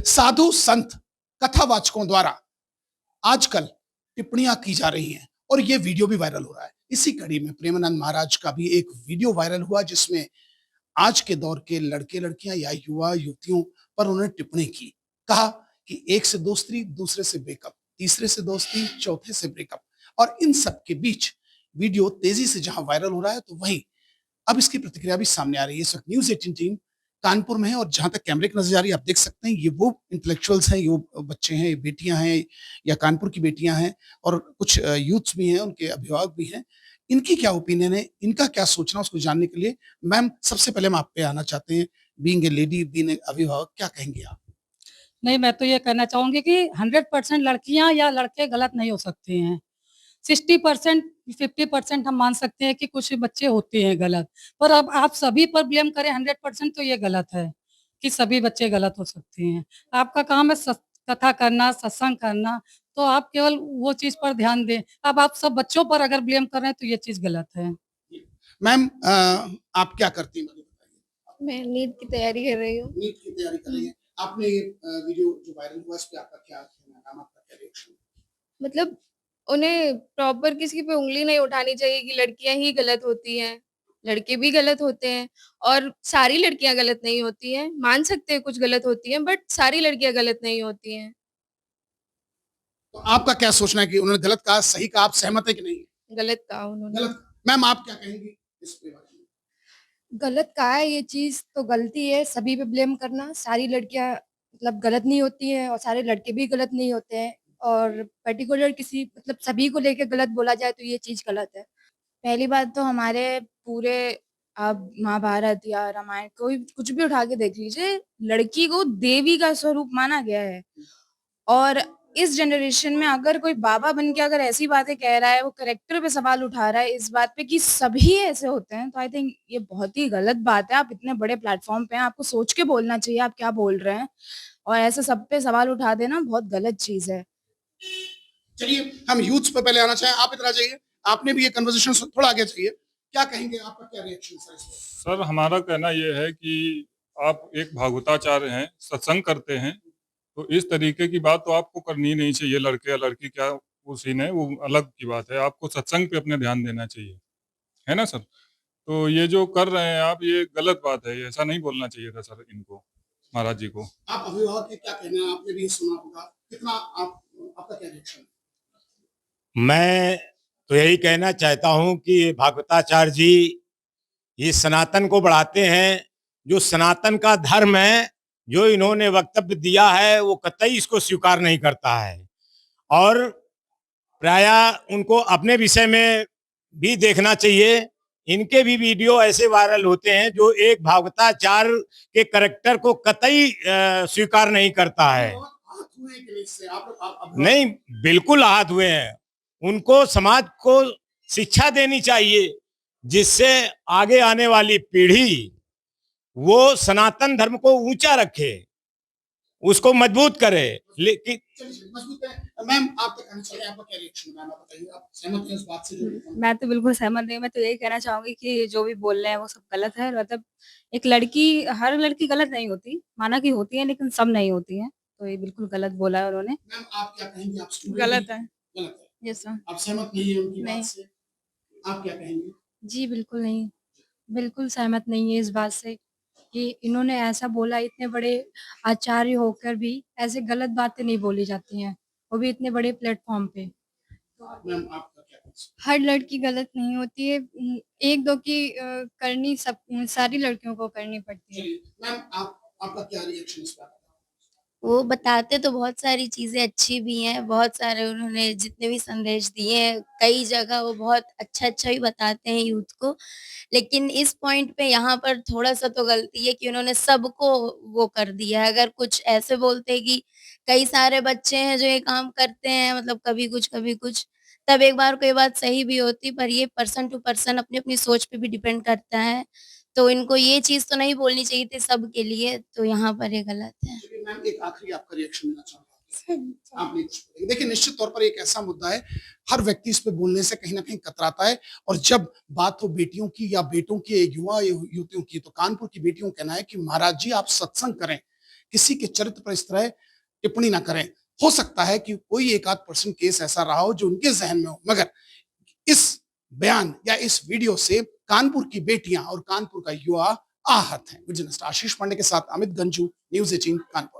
साधु संत कथावाचकों द्वारा आजकल टिप्पणियां की जा रही हैं और ये वीडियो भी वायरल हो रहा है। इसी कड़ी में प्रेमानंद महाराज का भी एक वीडियो वायरल हुआ जिसमें आज के दौर के लड़के लड़कियां या युवा युवतियों पर उन्होंने टिप्पणी की। कहा कि एक से दोस्ती, दूसरे से ब्रेकअप, तीसरे से दोस्ती, चौथे से ब्रेकअप। और इन सब के बीच वीडियो तेजी से जहां वायरल हो रहा है तो वहीं अब इसकी प्रतिक्रिया भी सामने आ रही है। इस वक्त न्यूज़ 18 टीम कानपुर में है और जहां तक कैमरे की नजर आ रही है आप देख सकते हैं ये वो इंटेलेक्चुअल्स हैं, ये बच्चे हैं, ये बेटियां हैं या कानपुर की बेटियां हैं और कुछ यूथ्स भी हैं, उनके अभिभावक भी हैं। इनकी क्या ओपिनियन है, इनका क्या सोचना, उसको जानने के लिए मैम सबसे पहले हम आप पे आना चाहते हैं। Being a lady, being a अभिभावक, क्या कहेंगे आप? नहीं, मैं तो ये कहना चाहूंगी कि 100% लड़कियां या लड़के गलत नहीं हो सकते हैं। 60% 50% हम मान सकते हैं कि कुछ बच्चे होते हैं गलत, पर अब आप सभी पर ब्लेम करें 100% तो ये गलत है कि सभी बच्चे गलत हो सकते हैं। आपका काम है कथा करना, सत्संग करना, तो आप केवल वो चीज पर ध्यान दें। अब आप सब बच्चों पर अगर ब्लेम कर रहे हैं तो ये चीज गलत है। मैम आप क्या करती हैं, मुझे बताइए। मैं नीट की तैयारी कर रही हूँ। नीट की तैयारी कर रही हैं। आपने ये वीडियो जो वायरल हुआ इस पे आपका क्या कहना है, आपका क्या रिएक्शन? मतलब उन्हें प्रॉपर किसी पे उंगली नहीं उठानी चाहिए कि लड़कियां ही गलत होती हैं, लड़के भी गलत होते हैं और सारी लड़कियां गलत नहीं होती हैं। मान सकते हैं कुछ गलत होती हैं बट सारी लड़कियां गलत नहीं होती हैं। तो आपका क्या सोचना है कि उन्होंने गलत कहा, सही कहा, आप सहमत है कि नहीं? गलत कहा उन्होंने। गलत। मैम आप क्या कहेंगी इस पे बारे में? गलत कहा है, ये चीज तो गलती है। सभी पे ब्लेम करना, सारी लड़कियां मतलब गलत नहीं होती हैं और सारे लड़के भी गलत नहीं होते हैं, और पर्टिकुलर किसी मतलब सभी को लेके गलत बोला जाए तो ये चीज गलत है। पहली बात तो हमारे पूरे, आप महाभारत या रामायण कोई कुछ भी उठा के देख लीजिए, लड़की को देवी का स्वरूप माना गया है। और इस जनरेशन में अगर कोई बाबा बन के अगर ऐसी बातें कह रहा है, वो करेक्टर पे सवाल उठा रहा है इस बात पे कि सभी ऐसे होते हैं, तो आई थिंक ये बहुत ही गलत बात है। आप इतने बड़े प्लेटफॉर्म पे हैं, आपको सोच के बोलना चाहिए आप क्या बोल रहे हैं, और ऐसे सब पे सवाल उठा देना बहुत गलत चीज है। चलिए हम यूथ पे पहले आना चाहें, आप इधर आ जाइए। आपने भी ये कन्वर्सेशन थोड़ा आगे चाहिए, क्या कहेंगे, आपका क्या रिएक्शन सर इस पे? सर हमारा कहना यह है कि आप एक भागवताचार्य हैं, सत्संग करते हैं, तो इस तरीके की बात तो आपको करनी नहीं चाहिए। लड़के या लड़की क्या वो सीन है, वो अलग की बात है। आपको सत्संग पे अपने ध्यान देना चाहिए, है ना सर? तो ये जो कर रहे हैं आप, ये गलत बात है, ये ऐसा नहीं बोलना चाहिए था सर इनको, महाराज जी को। आप अभिभावक के क्या कहना है, आपने भी सुना होगा, कितना आप, आपका क्या रिएक्शन? मैं तो यही कहना चाहता हूं कि भागवताचार्य जी ये सनातन को बढ़ाते हैं। जो सनातन का धर्म है, जो इन्होंने वक्तव्य दिया है, वो कतई इसको स्वीकार नहीं करता है। और प्रायः उनको अपने विषय में भी देखना चाहिए। इनके भी वीडियो ऐसे वायरल होते हैं जो एक भागवताचार्य के करैक्टर को कतई स्वीकार नहीं करता है। नहीं, बिल्कुल आहत हुए हैं। उनको समाज को शिक्षा देनी चाहिए जिससे आगे आने वाली पीढ़ी वो सनातन धर्म को ऊंचा रखे, उसको मजबूत करे। लेकिन मजबूत है। मैम आप आपका क्या रिएक्शन, मैम आप बताइए, आप सहमत हैं इस बात से जो? मैं तो बिल्कुल सहमत नहीं हूँ। मैं तो यही कहना चाहूंगी कि जो भी बोल रहे हैं वो सब गलत है। मतलब एक लड़की, हर लड़की गलत नहीं होती, माना कि होती है लेकिन सब नहीं होती है, तो ये बिल्कुल गलत बोला है उन्होंने। मैम आप क्या कहेंगी, आप गलत है। गलत है, यस सर। आप सहमत नहीं है उनकी नहीं। बात से? आप क्या कहेंगे? जी बिल्कुल नहीं, बिल्कुल सहमत नहीं है इस बात से कि इन्होंने ऐसा बोला। इतने बड़े आचार्य होकर भी ऐसे गलत बातें नहीं बोली जाती हैं, वो भी इतने बड़े प्लेटफॉर्म पे। मैम आपका क्या कहना है? हर लड़की गलत नहीं होती है। एक दो की करनी सब सारी लड़कियों को करनी पड़ती है। चलिए मैम आप, आपका क्या रिएक्शन इस बात? वो बताते तो बहुत सारी चीज़ें अच्छी भी हैं, बहुत सारे उन्होंने जितने भी संदेश दिए हैं, कई जगह वो बहुत अच्छा-अच्छा भी बताते हैं यूथ को। लेकिन इस पॉइंट पे यहाँ पर थोड़ा-सा तो गलती है कि उन्होंने सबको वो कर दिया है। अगर कुछ ऐसे बोलते कि कई सारे बच्चे हैं जो ये काम करते हैं, मतलब कभी कुछ, तब एक बार को ये बात सही भी होती, पर ये पर्सन टू पर्सन अपनी-अपनी सोच पे भी डिपेंड करता है। तो इनको ये चीज़ तो नहीं बोलनी चाहिए थी सबके लिए, तो यहाँ पर ये गलत है। चलिए मैम एक आखिरी आपका रिएक्शन लेना चाहूंगा। आप नहीं कुछ बोलेंगे। देखिए निश्चित तौर पर एक ऐसा मुद्दा है, हर व्यक्ति इस पे बोलने से कहीं ना कहीं कतराता है, और जब बात हो बेटियों की या बेटों की, युवा युवतियों की, तो कानपुर की बेटियों का कहना है कि महाराज जी आप सत्संग करें, किसी के चरित्र पर इस तरह टिप्पणी ना करें। हो सकता है कि कोई एक आध परसेंट केस ऐसा रहा हो जो उनके जहन में हो, मगर इस बयान या इस वीडियो से कानपुर की बेटियां और कानपुर का युवा आहत हैं। जर्नलिस्ट आशीष पांडे के साथ अमित गंजू, न्यूज़ 18 कानपुर।